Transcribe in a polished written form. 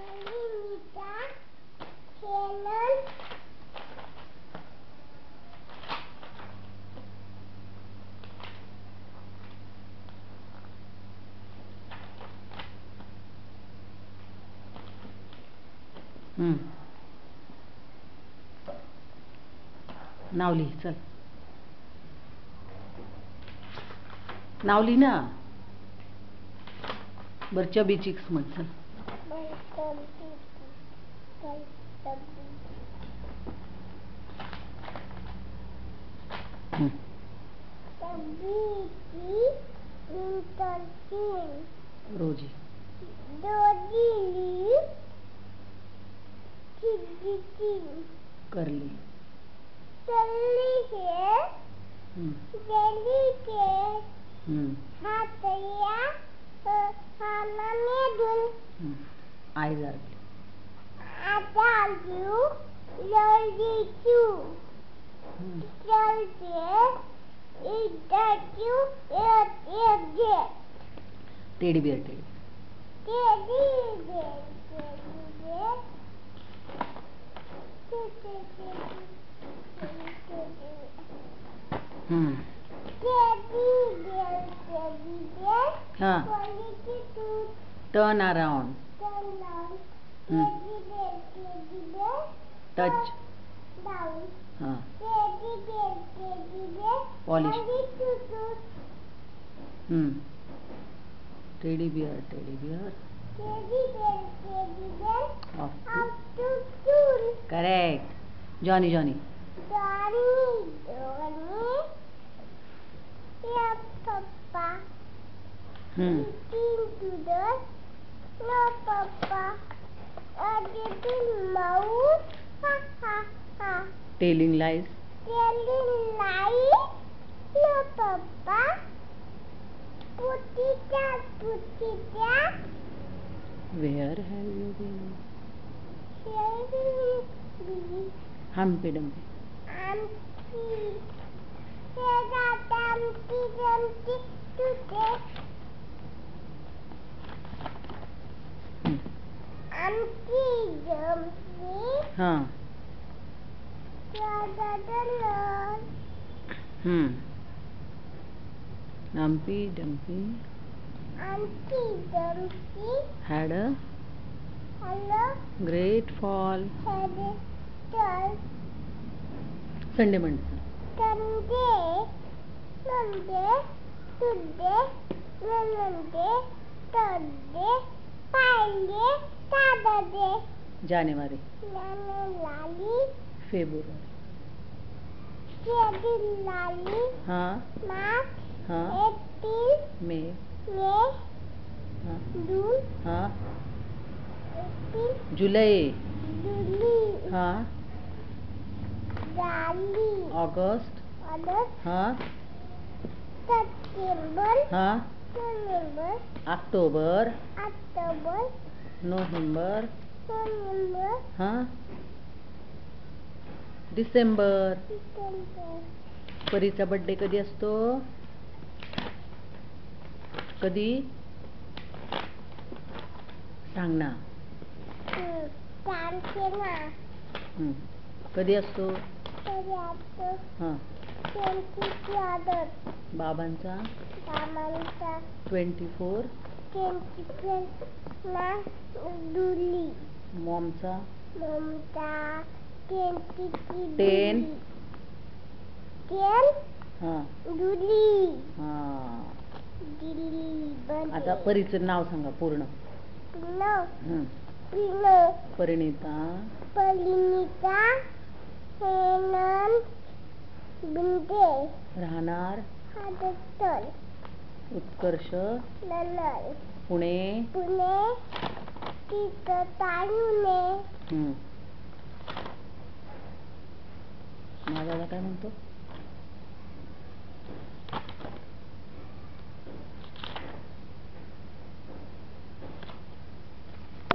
नलिनीचा channel नाव लिही चल. नाव लिही ना. बर चबी चिक्स म्हण चल. रोजी करली I love you. Teddy bear हाँ टर्न अराउंड टच हाँ polish teddy bear correct. Johnny yeah, Papa. Eating to the no, Papa. Getting mouse. Ha ha ha. Telling lies. No, Papa. Put it up. Where have you been? Humpty Dumpty. हाँ Humpty Dumpty had a great fall. Sunday, Monday, Tuesday, Wednesday, Thursday, Friday, Saturday. January, February, हाँ March, हाँ April, May, हाँ June, हाँ April, July, July, हाँ August, हाँ September, हाँ November, October, November, हाँ December. परीचा birthday कधी असतो? कधी सांग ना. कधी असतो? हाँ बाबांचा 24 मॉमचा 10 हाँ हाँ. आता परीचं नाव सांगा पूर्ण. परिणीता राहणार उत्कर्ष पुणे माझा काय म्हणतो?